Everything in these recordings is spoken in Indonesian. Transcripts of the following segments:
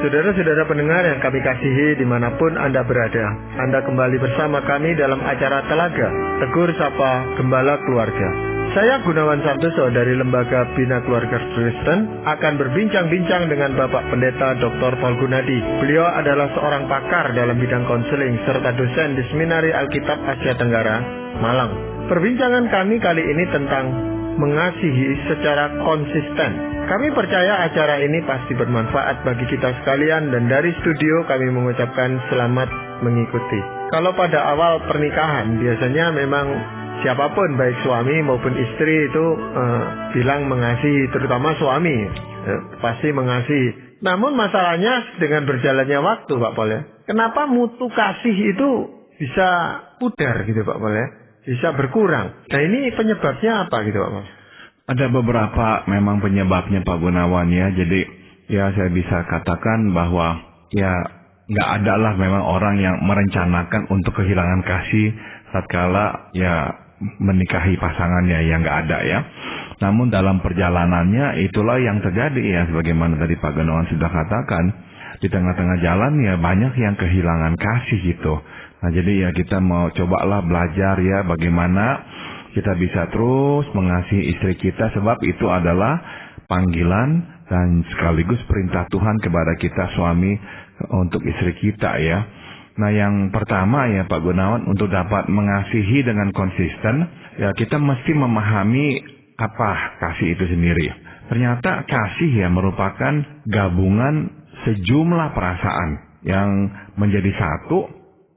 Saudara-saudara pendengar yang kami kasihi dimanapun Anda berada, Anda kembali bersama kami dalam acara Telaga, Tegur Sapa Gembala Keluarga. Saya Gunawan Santoso dari Lembaga Bina Keluarga Kristen akan berbincang-bincang dengan Bapak Pendeta Dr. Paul Gunadi. Beliau adalah seorang pakar dalam bidang konseling serta dosen di Seminari Alkitab Asia Tenggara, Malang. Perbincangan kami kali ini tentang mengasihi secara konsisten. Kami percaya acara ini pasti bermanfaat bagi kita sekalian dan dari studio kami mengucapkan selamat mengikuti. Kalau pada awal pernikahan biasanya memang siapapun baik suami maupun istri itu bilang mengasihi, terutama suami pasti mengasihi. Namun masalahnya dengan berjalannya waktu Pak Paul ya. Kenapa mutu kasih itu bisa pudar gitu Pak Paul ya? Bisa berkurang. Nah ini penyebabnya apa gitu Pak Paul? Ada beberapa memang penyebabnya Pak Gunawan ya. Jadi ya saya bisa katakan bahwa ya nggak ada lah memang orang yang merencanakan untuk kehilangan kasih tatkala ya menikahi pasangannya, yang nggak ada ya. Namun dalam perjalanannya itulah yang terjadi ya, sebagaimana tadi Pak Gunawan sudah katakan, di tengah-tengah jalan ya banyak yang kehilangan kasih gitu. Nah jadi ya kita mau cobalah belajar ya bagaimana kita bisa terus mengasihi istri kita, sebab itu adalah panggilan dan sekaligus perintah Tuhan kepada kita suami untuk istri kita ya. Nah yang pertama ya Pak Gunawan, untuk dapat mengasihi dengan konsisten ya kita mesti memahami apa kasih itu sendiri. Ternyata kasih ya merupakan gabungan sejumlah perasaan yang menjadi satu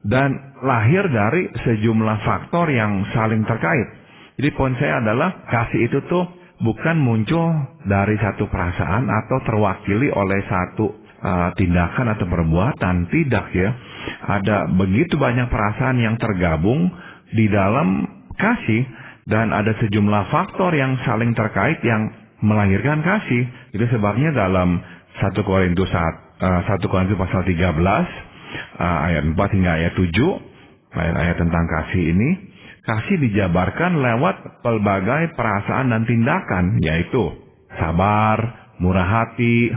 dan lahir dari sejumlah faktor yang saling terkait. Jadi poin saya adalah kasih itu tuh bukan muncul dari satu perasaan atau terwakili oleh satu tindakan atau perbuatan. Tidak ya. Ada begitu banyak perasaan yang tergabung di dalam kasih dan ada sejumlah faktor yang saling terkait yang melahirkan kasih. Itu sebabnya dalam 1 Korintus pasal 13 ayat 4 hingga ayat 7, ayat-ayat tentang kasih ini, kasih dijabarkan lewat pelbagai perasaan dan tindakan, yaitu sabar, murah hati,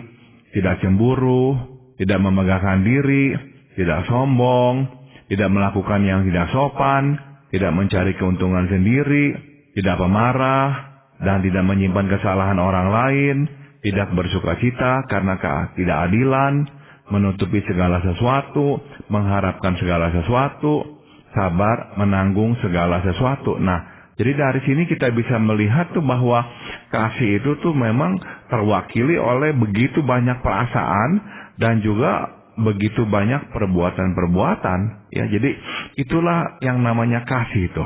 tidak cemburu, tidak memegahkan diri, tidak sombong, tidak melakukan yang tidak sopan, tidak mencari keuntungan sendiri, tidak pemarah, dan tidak menyimpan kesalahan orang lain, tidak bersukacita karena ketidakadilan, menutupi segala sesuatu, mengharapkan segala sesuatu, sabar menanggung segala sesuatu. Nah, jadi dari sini kita bisa melihat tuh bahwa kasih itu tuh memang terwakili oleh begitu banyak perasaan dan juga begitu banyak perbuatan-perbuatan. Ya, jadi itulah yang namanya kasih itu.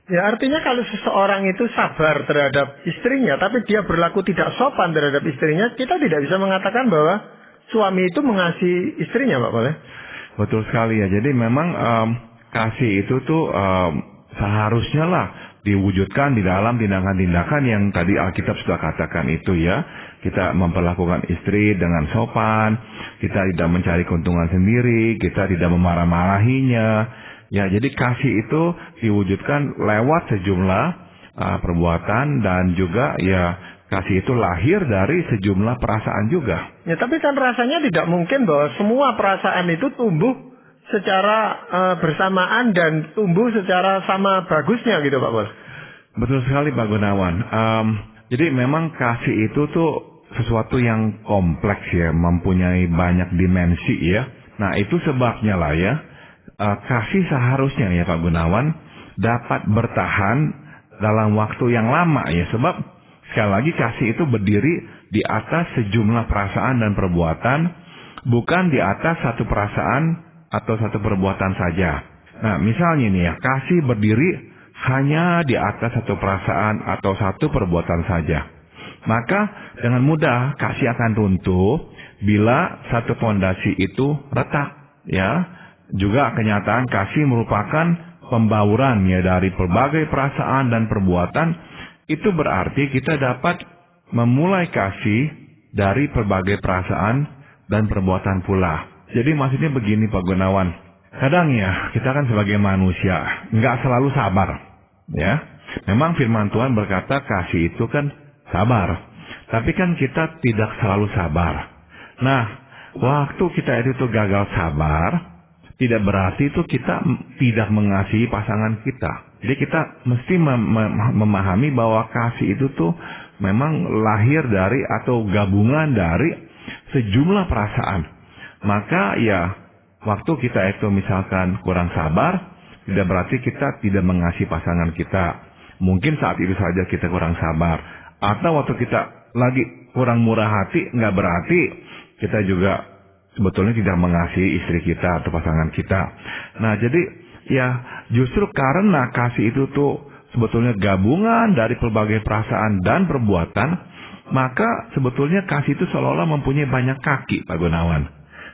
Ya artinya kalau seseorang itu sabar terhadap istrinya, tapi dia berlaku tidak sopan terhadap istrinya, kita tidak bisa mengatakan bahwa suami itu mengasihi istrinya, Pak Paul. Betul sekali ya. Jadi memang kasih itu tuh seharusnya lah diwujudkan di dalam tindakan-tindakan yang tadi Alkitab sudah katakan itu ya. Kita memperlakukan istri dengan sopan, kita tidak mencari keuntungan sendiri, kita tidak memarah-marahinya. Ya, jadi kasih itu diwujudkan lewat sejumlah perbuatan dan juga ya kasih itu lahir dari sejumlah perasaan juga. Ya, tapi kan rasanya tidak mungkin bahwa semua perasaan itu tumbuh secara bersamaan dan tumbuh secara sama bagusnya gitu Pak Bos. Betul sekali Pak Gunawan. Jadi memang kasih itu tuh sesuatu yang kompleks ya, mempunyai banyak dimensi ya. Nah itu sebabnya lah ya, kasih seharusnya ya Pak Gunawan dapat bertahan dalam waktu yang lama ya. Sebab sekali lagi kasih itu berdiri di atas sejumlah perasaan dan perbuatan, bukan di atas satu perasaan atau satu perbuatan saja. Nah, misalnya nih ya, kasih berdiri hanya di atas satu perasaan atau satu perbuatan saja. Maka dengan mudah kasih akan runtuh bila satu fondasi itu retak, ya. Juga kenyataan kasih merupakan pembauran ya dari berbagai perasaan dan perbuatan. Itu berarti kita dapat memulai kasih dari berbagai perasaan dan perbuatan pula. Jadi maksudnya begini Pak Gunawan, kadang ya kita kan sebagai manusia nggak selalu sabar, ya. Memang firman Tuhan berkata kasih itu kan sabar, tapi kan kita tidak selalu sabar. Nah, waktu kita itu tuh gagal sabar, tidak berarti itu kita tidak mengasihi pasangan kita. Jadi kita mesti memahami bahwa kasih itu tuh memang lahir dari atau gabungan dari sejumlah perasaan. Maka ya, waktu kita itu misalkan kurang sabar, tidak berarti kita tidak mengasihi pasangan kita. Mungkin saat itu saja kita kurang sabar. Atau waktu kita lagi kurang murah hati, nggak berarti kita juga sebetulnya tidak mengasihi istri kita atau pasangan kita. Nah, jadi ya justru karena kasih itu tuh sebetulnya gabungan dari berbagai perasaan dan perbuatan, maka sebetulnya kasih itu seolah-olah mempunyai banyak kaki, Pak Gunawan.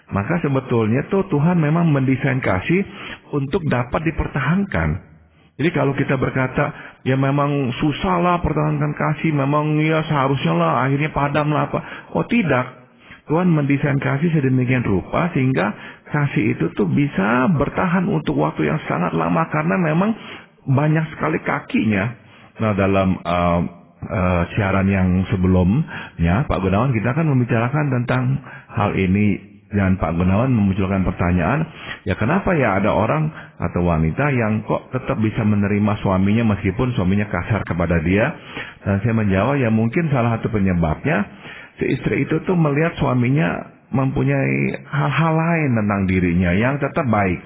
Maka sebetulnya tuh Tuhan memang mendesain kasih untuk dapat dipertahankan. Jadi kalau kita berkata, ya memang susah lah pertahankan kasih, memang ya seharusnya lah akhirnya padam lah apa. Oh tidak, Tuhan mendesain kasih sedemikian rupa sehingga kasih itu tuh bisa bertahan untuk waktu yang sangat lama karena memang banyak sekali kakinya. Nah, dalam siaran yang sebelumnya, Pak Gunawan, kita kan membicarakan tentang hal ini. Dan Pak Gunawan memunculkan pertanyaan, ya kenapa ya ada orang atau wanita yang kok tetap bisa menerima suaminya meskipun suaminya kasar kepada dia? Dan saya menjawab, ya mungkin salah satu penyebabnya, si istri itu tuh melihat suaminya mempunyai hal-hal lain tentang dirinya yang tetap baik.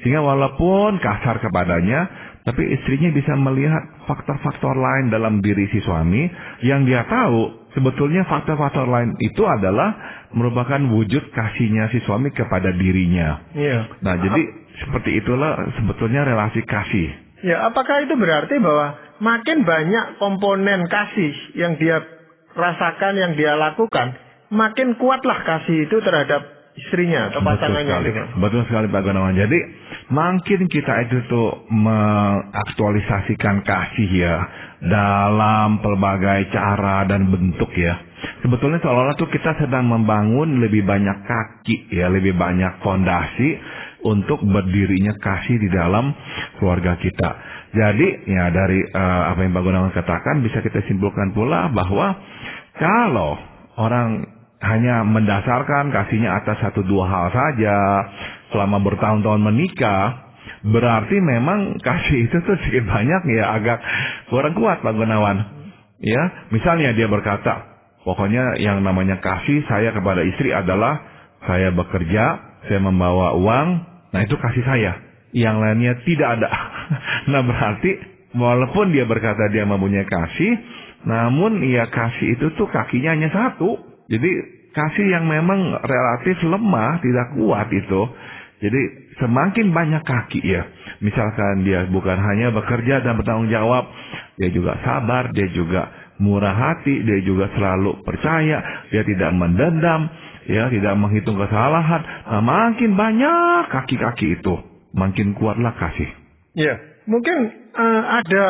Sehingga walaupun kasar kepadanya, tapi istrinya bisa melihat faktor-faktor lain dalam diri si suami yang dia tahu sebetulnya faktor-faktor lain itu adalah merupakan wujud kasihnya si suami kepada dirinya. Iya. Nah, jadi seperti itulah sebetulnya relasi kasih. Ya, apakah itu berarti bahwa makin banyak komponen kasih yang dia rasakan, yang dia lakukan, makin kuatlah kasih itu terhadap istrinya atau pasangannya? Betul sekali Pak Gunawan. Jadi makin kita itu tuh mengaktualisasikan kasih ya dalam pelbagai cara dan bentuk ya. Sebetulnya seolah-olah tuh kita sedang membangun lebih banyak kaki ya, lebih banyak fondasi untuk berdirinya kasih di dalam keluarga kita. Jadi ya dari apa yang Pak Gunawan katakan bisa kita simpulkan pula bahwa kalau orang hanya mendasarkan kasihnya atas 1-2 hal saja selama bertahun-tahun menikah, berarti memang kasih itu tuh sedikit banyak ya agak kurang kuat Pak Gunawan. Ya, misalnya dia berkata, pokoknya yang namanya kasih saya kepada istri adalah saya bekerja, saya membawa uang, nah itu kasih saya. Yang lainnya tidak ada. Nah berarti walaupun dia berkata dia mempunyai kasih, namun ya kasih itu tuh kakinya hanya 1. Jadi kasih yang memang relatif lemah, tidak kuat itu. Jadi semakin banyak kaki ya. Misalkan dia bukan hanya bekerja dan bertanggung jawab, dia juga sabar, dia juga murah hati, dia juga selalu percaya, dia tidak mendendam, ya tidak menghitung kesalahan. Nah, makin banyak kaki-kaki itu, makin kuatlah kasih. Ya, mungkin ada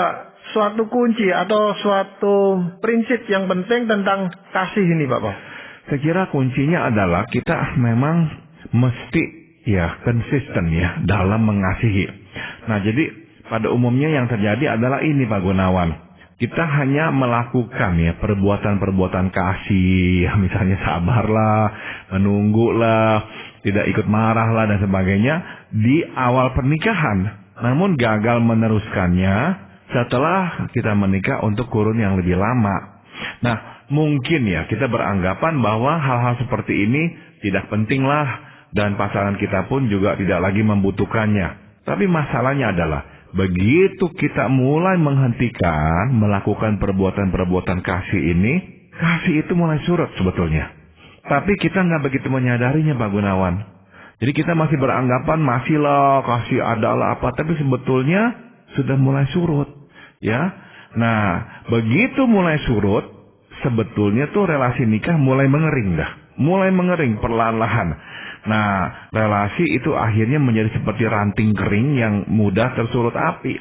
suatu kunci atau suatu prinsip yang penting tentang kasih ini, Bapak. Saya kira kuncinya adalah kita memang mesti ya konsisten ya dalam mengasihi. Nah, jadi pada umumnya yang terjadi adalah ini Pak Gunawan. Kita hanya melakukan ya perbuatan-perbuatan kasih, misalnya sabarlah, menunggulah, tidak ikut marahlah dan sebagainya di awal pernikahan. Namun gagal meneruskannya setelah kita menikah untuk kurun yang lebih lama. Nah, mungkin ya kita beranggapan bahwa hal-hal seperti ini tidak pentinglah dan pasangan kita pun juga tidak lagi membutuhkannya. Tapi masalahnya adalah begitu kita mulai menghentikan melakukan perbuatan-perbuatan kasih ini, kasih itu mulai surut sebetulnya. Tapi kita nggak begitu menyadarinya Pak Gunawan. Jadi kita masih beranggapan masihlah kasih adalah apa, tapi sebetulnya sudah mulai surut, ya. Nah, begitu mulai surut, sebetulnya tuh relasi nikah mulai mengering dah, mulai mengering perlahan-lahan. Nah, relasi itu akhirnya menjadi seperti ranting kering yang mudah tersulut api.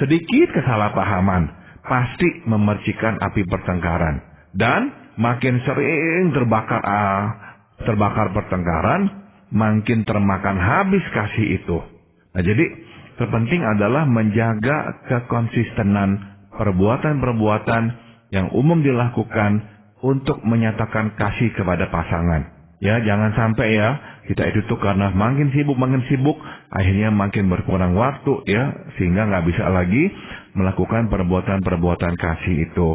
Sedikit kesalahpahaman pasti memercikan api pertengkaran. Dan makin sering terbakar pertengkaran, makin termakan habis kasih itu. Nah, jadi terpenting adalah menjaga kekonsistenan perbuatan-perbuatan yang umum dilakukan untuk menyatakan kasih kepada pasangan. Ya, jangan sampai ya kita itu tuh karena makin sibuk, akhirnya makin berkurang waktu ya, sehingga nggak bisa lagi melakukan perbuatan-perbuatan kasih itu.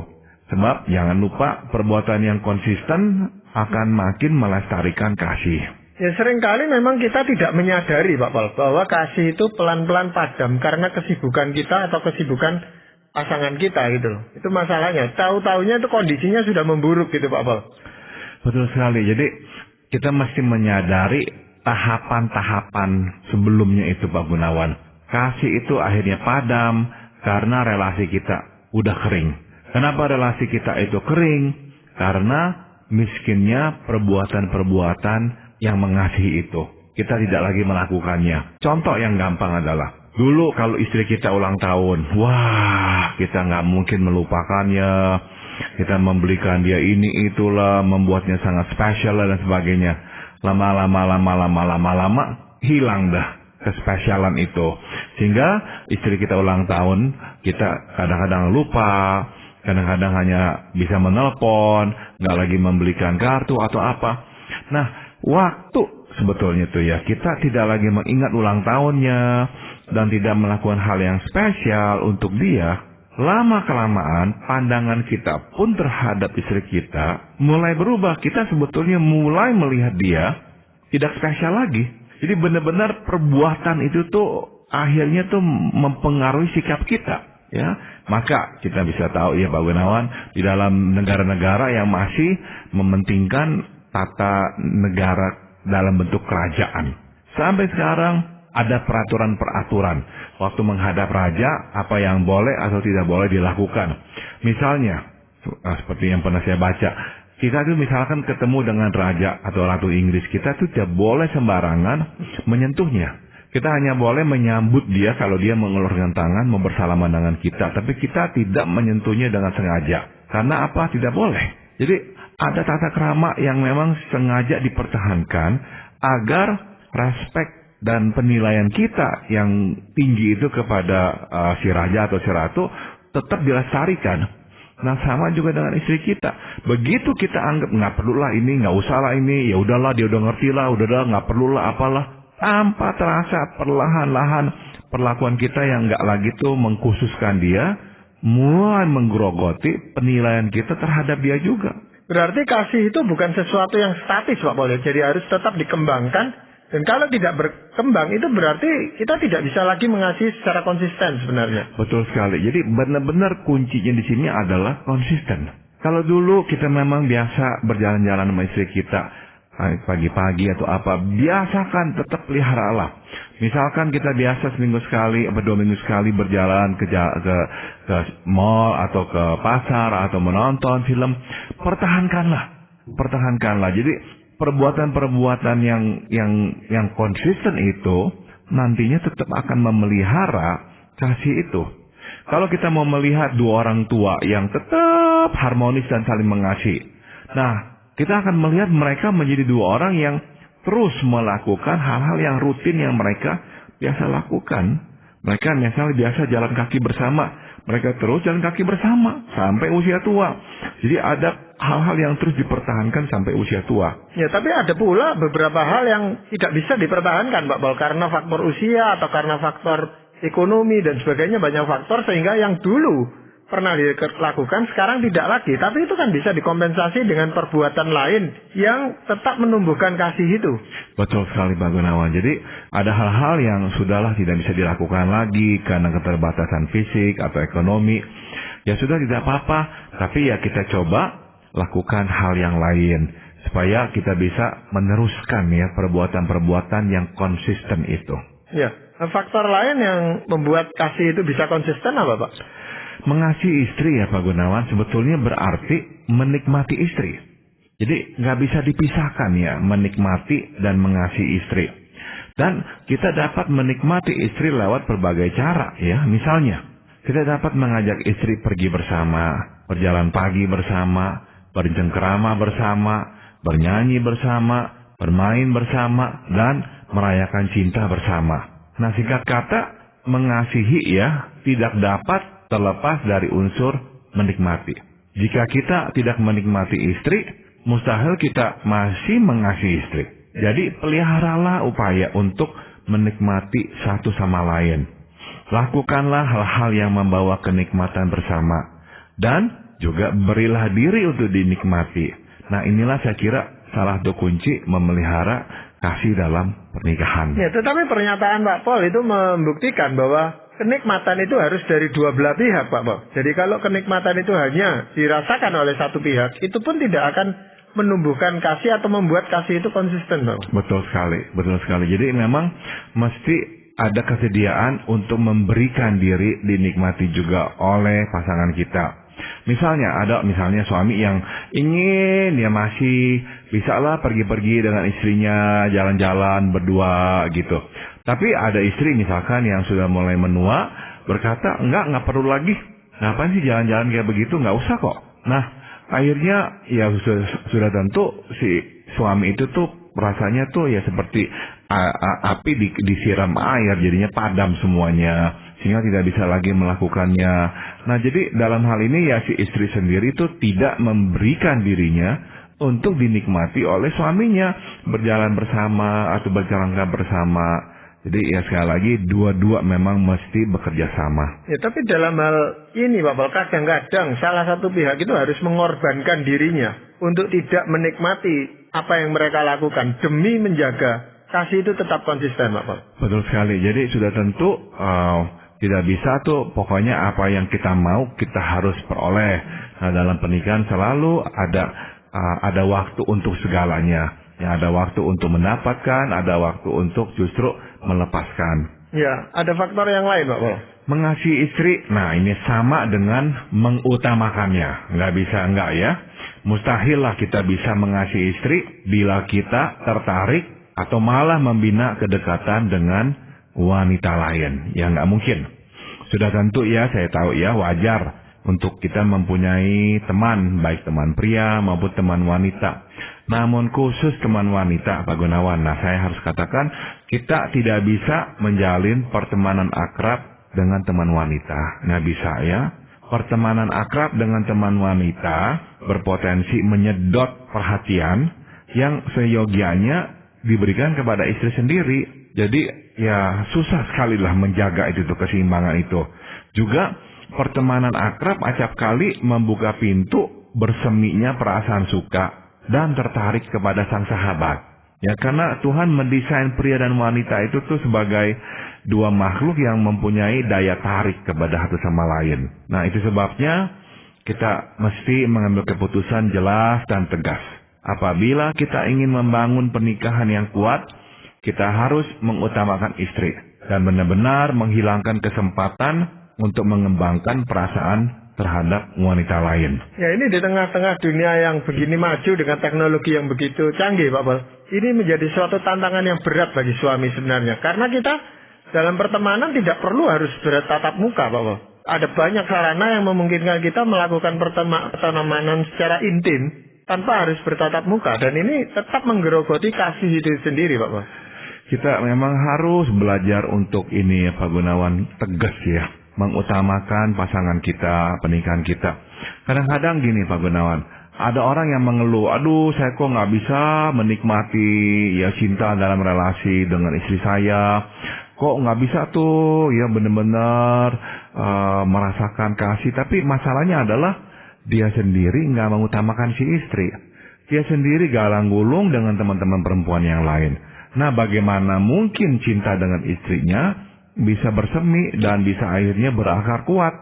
Sebab jangan lupa perbuatan yang konsisten akan makin melestarikan kasih. Ya seringkali memang kita tidak menyadari Pak Pol, bahwa kasih itu pelan-pelan padam karena kesibukan kita atau kesibukan pasangan kita gitu loh. Itu masalahnya. Tahu-taunya itu kondisinya sudah memburuk gitu Pak Pol. Betul sekali. Jadi kita mesti menyadari tahapan-tahapan sebelumnya itu Pak Gunawan. Kasih itu akhirnya padam karena relasi kita udah kering. Kenapa relasi kita itu kering? Karena miskinnya perbuatan-perbuatan yang mengasihi itu. Kita tidak lagi melakukannya. Contoh yang gampang adalah, dulu kalau istri kita ulang tahun, wah kita nggak mungkin melupakannya. Kita membelikan dia ini itulah, membuatnya sangat spesial dan sebagainya. Lama-lama hilang dah kespesialan itu. Sehingga istri kita ulang tahun, kita kadang-kadang lupa, kadang-kadang hanya bisa menelpon, nggak lagi membelikan kartu atau apa. Nah, waktu sebetulnya tuh ya, kita tidak lagi mengingat ulang tahunnya dan tidak melakukan hal yang spesial untuk dia. Lama-kelamaan pandangan kita pun terhadap istri kita mulai berubah. Kita sebetulnya mulai melihat dia tidak spesial lagi. Jadi benar-benar perbuatan itu tuh akhirnya tuh mempengaruhi sikap kita. Ya, maka kita bisa tahu ya Pak Gunawan, di dalam negara-negara yang masih mementingkan tata negara dalam bentuk kerajaan, sampai sekarang ada peraturan-peraturan waktu menghadap raja, apa yang boleh atau tidak boleh dilakukan. Misalnya, seperti yang pernah saya baca, kita tuh misalkan ketemu dengan raja atau ratu Inggris, kita tuh tidak boleh sembarangan menyentuhnya. Kita hanya boleh menyambut dia kalau dia mengeluarkan tangan, membersalaman dengan kita. Tapi kita tidak menyentuhnya dengan sengaja. Karena apa? Tidak boleh. Jadi ada tata krama yang memang sengaja dipertahankan agar respek dan penilaian kita yang tinggi itu kepada si raja atau si ratu tetap dilestarikan. Nah, sama juga dengan istri kita. Begitu kita anggap nggak perlulah ini, nggak usahlah ini, ya udahlah dia udah ngerti lah, udahlah nggak perlulah apalah. Tanpa terasa perlahan-lahan perlakuan kita yang nggak lagi tuh mengkhususkan dia, mulai menggerogoti penilaian kita terhadap dia juga. Berarti kasih itu bukan sesuatu yang statis Pak Pol. Jadi harus tetap dikembangkan. Dan kalau tidak berkembang, itu berarti kita tidak bisa lagi mengasihi secara konsisten sebenarnya. Betul sekali. Jadi benar-benar kuncinya di sini adalah konsisten. Kalau dulu kita memang biasa berjalan-jalan sama istri kita, pagi-pagi atau apa, biasakan tetap peliharalah. Misalkan kita biasa seminggu sekali atau 2 minggu sekali berjalan ke mall atau ke pasar atau menonton film, pertahankanlah. Jadi perbuatan-perbuatan yang konsisten itu nantinya tetap akan memelihara kasih itu. Kalau kita mau melihat dua orang tua yang tetap harmonis dan saling mengasihi, nah kita akan melihat mereka menjadi dua orang yang terus melakukan hal-hal yang rutin yang mereka biasa lakukan. Mereka misalnya biasa jalan kaki bersama, mereka terus jalan kaki bersama sampai usia tua. Jadi ada hal-hal yang terus dipertahankan sampai usia tua. Ya, tapi ada pula beberapa hal yang tidak bisa dipertahankan, Pak Pol, karena faktor usia atau karena faktor ekonomi dan sebagainya, banyak faktor sehingga yang dulu pernah dilakukan sekarang tidak lagi. Tapi itu kan bisa dikompensasi dengan perbuatan lain yang tetap menumbuhkan kasih itu. Betul sekali Pak Gunawan. Jadi ada hal-hal yang sudahlah tidak bisa dilakukan lagi karena keterbatasan fisik atau ekonomi. Ya sudah, tidak apa-apa. Tapi ya kita coba lakukan hal yang lain supaya kita bisa meneruskan ya perbuatan-perbuatan yang konsisten itu. Ya, faktor lain yang membuat kasih itu bisa konsisten apa Pak? Mengasihi istri ya Pak Gunawan sebetulnya berarti menikmati istri. Jadi nggak bisa dipisahkan ya menikmati dan mengasihi istri. Dan kita dapat menikmati istri lewat berbagai cara ya. Misalnya kita dapat mengajak istri pergi bersama, berjalan pagi bersama, bercengkerama bersama, bernyanyi bersama, bermain bersama, dan merayakan cinta bersama. Nah, singkat kata, mengasihi ya tidak dapat terlepas dari unsur menikmati. Jika kita tidak menikmati istri, mustahil kita masih mengasihi istri. Jadi peliharalah upaya untuk menikmati satu sama lain. Lakukanlah hal-hal yang membawa kenikmatan bersama. Dan juga berilah diri untuk dinikmati. Nah, inilah saya kira salah satu kunci memelihara kasih dalam pernikahan. Ya, tetapi pernyataan Pak Paul itu membuktikan bahwa kenikmatan itu harus dari dua belah pihak, Pak Paul. Jadi kalau kenikmatan itu hanya dirasakan oleh satu pihak, itu pun tidak akan menumbuhkan kasih atau membuat kasih itu konsisten, Pak. Betul sekali. Jadi memang mesti ada kesediaan untuk memberikan diri dinikmati juga oleh pasangan kita. Misalnya suami yang ingin dia masih bisalah pergi-pergi dengan istrinya, jalan-jalan berdua gitu. Tapi ada istri misalkan yang sudah mulai menua berkata, enggak perlu lagi. Ngapain sih jalan-jalan kayak begitu, nggak usah kok. Nah, akhirnya ya sudah tentu si suami itu tuh rasanya tuh ya seperti api disiram air, jadinya padam semuanya, sehingga tidak bisa lagi melakukannya. Nah, jadi dalam hal ini ya si istri sendiri tuh tidak memberikan dirinya untuk dinikmati oleh suaminya, berjalan bersama atau berjalan bersama. Jadi ya sekali lagi dua-dua memang mesti bekerja sama. Ya, tapi dalam hal ini Bapak, kadang-kadang salah satu pihak itu harus mengorbankan dirinya untuk tidak menikmati apa yang mereka lakukan demi menjaga kasih itu tetap konsisten, Bapak. Betul sekali. Jadi sudah tentu tidak bisa tuh pokoknya apa yang kita mau kita harus peroleh. Nah, dalam pernikahan selalu ada waktu untuk segalanya. Ya, ada waktu untuk mendapatkan, ada waktu untuk justru melepaskan. Ya, ada faktor yang lain, Pak. Mengasihi istri, nah ini sama dengan mengutamakannya. Nggak bisa enggak ya. Mustahil lah kita bisa mengasihi istri bila kita tertarik atau malah membina kedekatan dengan wanita lain. Ya nggak mungkin. Sudah tentu ya, saya tahu ya, wajar untuk kita mempunyai teman, baik teman pria maupun teman wanita. Namun khusus teman wanita, Pak Gunawan, nah saya harus katakan, kita tidak bisa menjalin pertemanan akrab dengan teman wanita. Nggak bisa ya. Pertemanan akrab dengan teman wanita berpotensi menyedot perhatian yang seyogianya diberikan kepada istri sendiri. Jadi ya susah sekali lah menjaga itu tuh, keseimbangan itu. Juga pertemanan akrab acap kali membuka pintu berseminya perasaan suka dan tertarik kepada sang sahabat. Ya, karena Tuhan mendesain pria dan wanita itu tuh sebagai dua makhluk yang mempunyai daya tarik kepada satu sama lain. Nah, itu sebabnya kita mesti mengambil keputusan jelas dan tegas. Apabila kita ingin membangun pernikahan yang kuat, kita harus mengutamakan istri dan benar-benar menghilangkan kesempatan untuk mengembangkan perasaan terhadap wanita lain. Ya, ini di tengah-tengah dunia yang begini maju dengan teknologi yang begitu canggih, Pak Bal. Ini menjadi suatu tantangan yang berat bagi suami sebenarnya. Karena kita dalam pertemanan tidak perlu harus bertatap muka, Pak Bal. Ada banyak sarana yang memungkinkan kita melakukan pertemanan secara intim tanpa harus bertatap muka. Dan ini tetap menggerogoti kasih itu sendiri, Pak Bal. Kita memang harus belajar untuk ini ya, Pak Gunawan, tegas ya. Mengutamakan pasangan kita, pernikahan kita. Kadang-kadang gini Pak Gunawan, ada orang yang mengeluh, aduh saya kok nggak bisa menikmati ya cinta dalam relasi dengan istri saya, kok nggak bisa tuh ya benar-benar merasakan kasih. Tapi masalahnya adalah dia sendiri nggak mengutamakan si istri, dia sendiri galang gulung dengan teman-teman perempuan yang lain. Nah, bagaimana mungkin cinta dengan istrinya bisa bersemi dan bisa akhirnya berakar kuat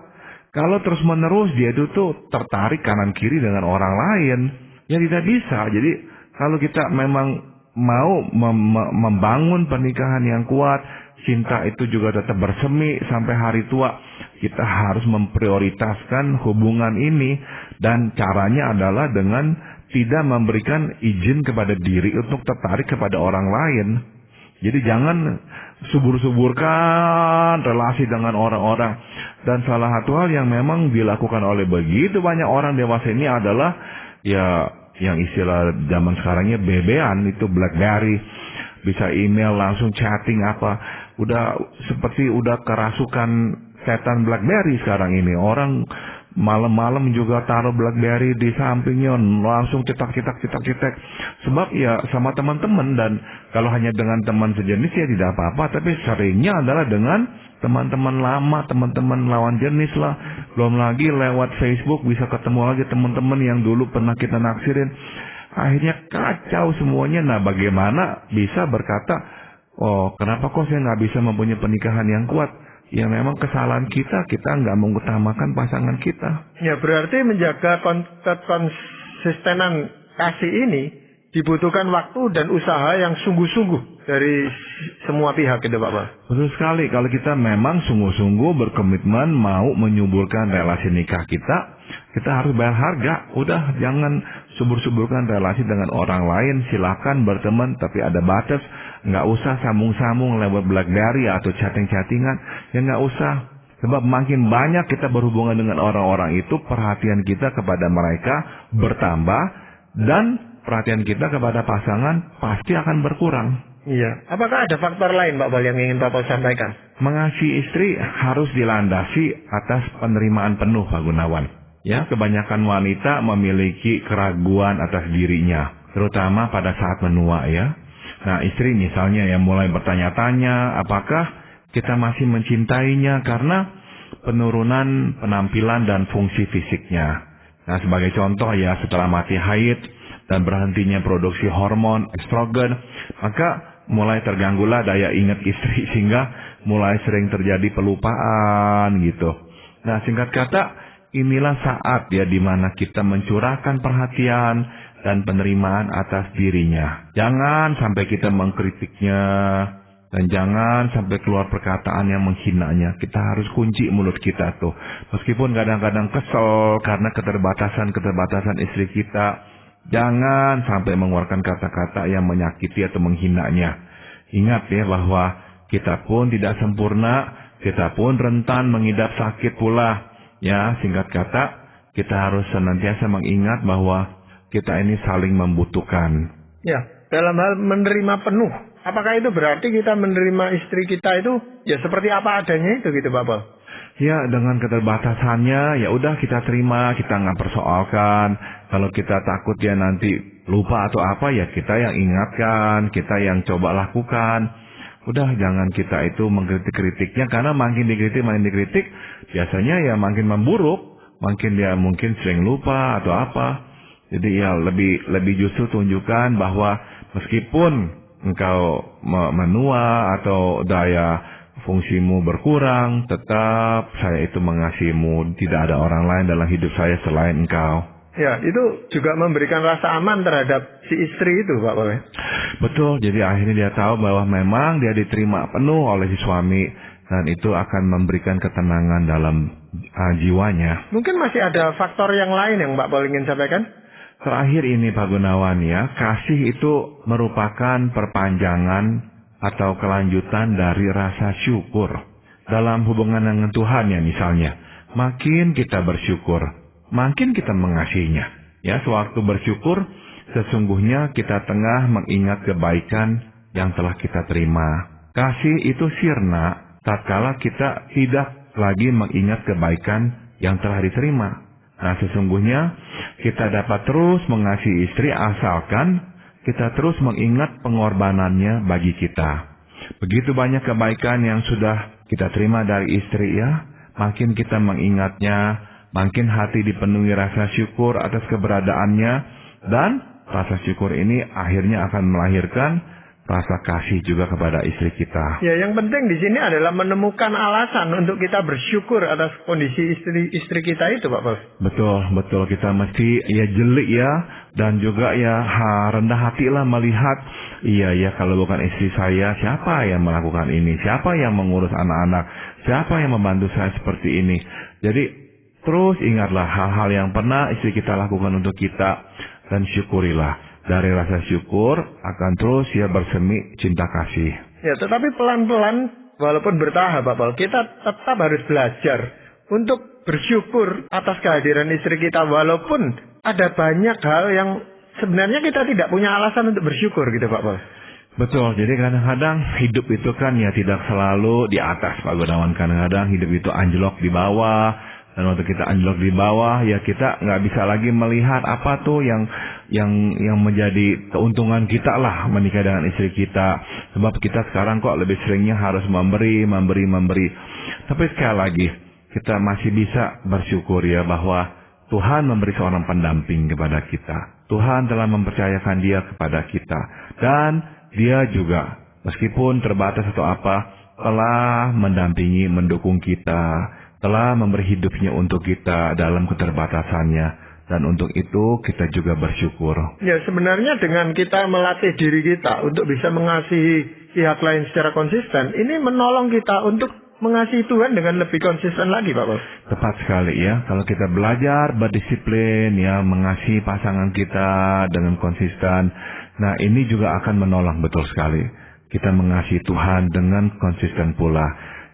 kalau terus-menerus dia itu tuh tertarik kanan kiri dengan orang lain? Ya tidak bisa. Jadi kalau kita memang mau membangun pernikahan yang kuat, cinta itu juga tetap bersemi sampai hari tua, kita harus memprioritaskan hubungan ini. Dan caranya adalah dengan tidak memberikan izin kepada diri untuk tertarik kepada orang lain. Jadi jangan subur-suburkan relasi dengan orang-orang. Dan salah satu hal yang memang dilakukan oleh begitu banyak orang dewasa ini adalah ya yang istilah zaman sekarangnya bebean, itu BlackBerry. Bisa email, langsung chatting apa. Udah seperti udah kerasukan setan BlackBerry sekarang ini. Orang malam-malam juga taruh BlackBerry di sampingnya, langsung cetak. Sebab ya sama teman-teman, dan kalau hanya dengan teman sejenis ya tidak apa-apa, tapi seringnya adalah dengan teman-teman lama, teman-teman lawan jenis lah. Belum lagi lewat Facebook bisa ketemu lagi teman-teman yang dulu pernah kita naksirin. Akhirnya kacau semuanya. Nah, bagaimana bisa berkata, oh kenapa kok saya nggak bisa mempunyai pernikahan yang kuat? Ya memang kesalahan kita nggak mengutamakan pasangan kita. Ya berarti menjaga konsistenan kasih ini dibutuhkan waktu dan usaha yang sungguh-sungguh dari semua pihak itu Pak. Betul sekali, kalau kita memang sungguh-sungguh berkomitmen mau menyuburkan relasi nikah kita harus bayar harga. Udah, jangan subur-suburkan relasi dengan orang lain. Silakan berteman, tapi ada batas. Nggak usah sambung-sambung lewat BlackBerry atau chatting-chattingan. Ya nggak usah. Sebab makin banyak kita berhubungan dengan orang-orang itu, perhatian kita kepada mereka bertambah, dan perhatian kita kepada pasangan pasti akan berkurang. Iya. Apakah ada faktor lain Pak Bal yang ingin Bapak sampaikan? Mengasihi istri harus dilandasi atas penerimaan penuh Pak Gunawan. Ya, kebanyakan wanita memiliki keraguan atas dirinya, terutama pada saat menua ya. Nah, istri misalnya yang mulai bertanya-tanya apakah kita masih mencintainya karena penurunan penampilan dan fungsi fisiknya. Nah, sebagai contoh ya, setelah mati haid dan berhentinya produksi hormon estrogen, maka mulai terganggulah daya ingat istri sehingga mulai sering terjadi pelupaan gitu. Nah, singkat kata, inilah saat ya di mana kita mencurahkan perhatian dan penerimaan atas dirinya. Jangan sampai kita mengkritiknya dan jangan sampai keluar perkataan yang menghinanya. Kita harus kunci mulut kita tuh. Meskipun kadang-kadang kesel karena keterbatasan istri kita, jangan sampai mengeluarkan kata-kata yang menyakiti atau menghinanya. Ingat ya bahwa kita pun tidak sempurna, kita pun rentan mengidap sakit pula. Ya, singkat kata, kita harus senantiasa mengingat bahwa kita ini saling membutuhkan. Ya, dalam hal menerima penuh, apakah itu berarti kita menerima istri kita itu ya seperti apa adanya itu gitu Pak Bal? Ya, dengan keterbatasannya, ya udah kita terima, kita nggak persoalkan. Kalau kita takut dia nanti lupa atau apa, ya kita yang ingatkan, kita yang coba lakukan. Udah, jangan kita itu mengkritik-kritiknya, karena makin dikritik, biasanya ya makin memburuk, makin dia mungkin sering lupa atau apa. Jadi ya lebih justru tunjukkan bahwa meskipun engkau menua atau daya fungsimu berkurang, tetap saya itu mengasihimu. Tidak ada orang lain dalam hidup saya selain engkau. Ya, itu juga memberikan rasa aman terhadap si istri itu, Pak Pawe. Betul, jadi akhirnya dia tahu bahwa memang dia diterima penuh oleh si suami, dan itu akan memberikan ketenangan dalam jiwanya. Mungkin masih ada faktor yang lain yang Pak Pawe ingin sampaikan? Terakhir ini Pak Gunawan ya, kasih itu merupakan perpanjangan atau kelanjutan dari rasa syukur. Dalam hubungan dengan Tuhan ya misalnya, makin kita bersyukur, makin kita mengasihinya. Ya, sewaktu bersyukur, sesungguhnya kita tengah mengingat kebaikan yang telah kita terima. Kasih itu sirna tatkala kita tidak lagi mengingat kebaikan yang telah diterima. Nah, sesungguhnya kita dapat terus mengasihi istri asalkan kita terus mengingat pengorbanannya bagi kita. Begitu banyak kebaikan yang sudah kita terima dari istri ya, makin kita mengingatnya, makin hati dipenuhi rasa syukur atas keberadaannya, dan rasa syukur ini akhirnya akan melahirkan rasa kasih juga kepada istri kita. Ya, yang penting di sini adalah menemukan alasan untuk kita bersyukur atas kondisi istri kita itu, Pak Paul. Betul. Kita mesti ya jeli ya, dan juga ya rendah hati lah melihat, iya kalau bukan istri saya, siapa yang melakukan ini? Siapa yang mengurus anak-anak? Siapa yang membantu saya seperti ini? Jadi terus ingatlah hal-hal yang pernah istri kita lakukan untuk kita, dan syukurilah. Dari rasa syukur akan terus ya bersemi cinta kasih. Ya, tetapi pelan-pelan walaupun bertahap Pak Paul, kita tetap harus belajar untuk bersyukur atas kehadiran istri kita, walaupun ada banyak hal yang sebenarnya kita tidak punya alasan untuk bersyukur gitu Pak Paul. Betul, jadi kadang-kadang hidup itu kan ya tidak selalu di atas Pak Gunawan. Kadang-kadang hidup itu anjlok di bawah, Dan waktu kita anjlok di bawah, ya kita nggak bisa lagi melihat apa tuh yang menjadi keuntungan kita lah menikah dengan istri kita. Sebab kita sekarang kok lebih seringnya harus memberi. Tapi sekali lagi, kita masih bisa bersyukur ya bahwa Tuhan memberi seorang pendamping kepada kita. Tuhan telah mempercayakan dia kepada kita. Dan dia juga, meskipun terbatas atau apa, telah mendampingi, mendukung kita, telah memberi hidupnya untuk kita dalam keterbatasannya. Dan untuk itu kita juga bersyukur. Ya, sebenarnya dengan kita melatih diri kita untuk bisa mengasihi pihak lain secara konsisten, ini menolong kita untuk mengasihi Tuhan dengan lebih konsisten lagi, Pak Bos. Tepat sekali ya. Kalau kita belajar berdisiplin ya, mengasihi pasangan kita dengan konsisten, nah ini juga akan menolong betul sekali. Kita mengasihi Tuhan dengan konsisten pula.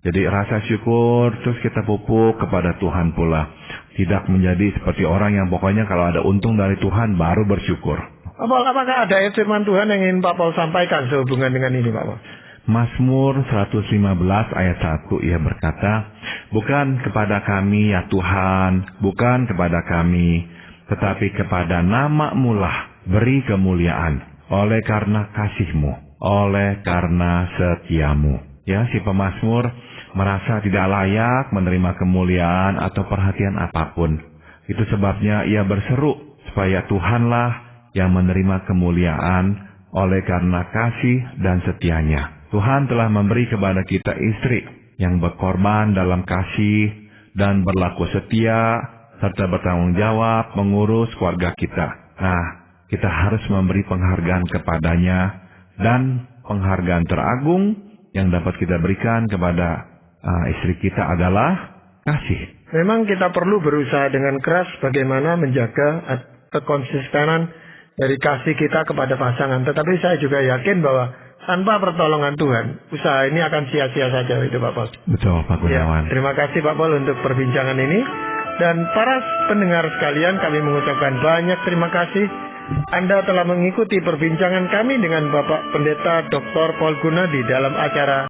Jadi rasa syukur terus kita pupuk kepada Tuhan pula. Tidak menjadi seperti orang yang pokoknya kalau ada untung dari Tuhan baru bersyukur. Apakah ada ayat firman Tuhan yang ingin Pak Paul sampaikan sehubungan dengan ini, Pak Paul? Mazmur 115 ayat 1 ia berkata, bukan kepada kami ya Tuhan, bukan kepada kami, tetapi kepada nama-Mu lah beri kemuliaan, oleh karena kasih-Mu, oleh karena setia-Mu. Ya, si pemazmur merasa tidak layak menerima kemuliaan atau perhatian apapun. Itu sebabnya ia berseru supaya Tuhanlah yang menerima kemuliaan oleh karena kasih dan setianya. Tuhan telah memberi kepada kita istri yang berkorban dalam kasih dan berlaku setia serta bertanggung jawab mengurus keluarga kita. Nah, kita harus memberi penghargaan kepadanya, dan penghargaan teragung yang dapat kita berikan kepada istri kita adalah kasih. Memang kita perlu berusaha dengan keras bagaimana menjaga kekonsistenan dari kasih kita kepada pasangan. Tetapi saya juga yakin bahwa tanpa pertolongan Tuhan, usaha ini akan sia-sia saja, itu Pak Paul. Betul, Pak Gunawan. Ya, terima kasih Pak Paul untuk perbincangan ini. Dan para pendengar sekalian, kami mengucapkan banyak terima kasih. Anda telah mengikuti perbincangan kami dengan Bapak Pendeta Dr. Paul Gunadi dalam acara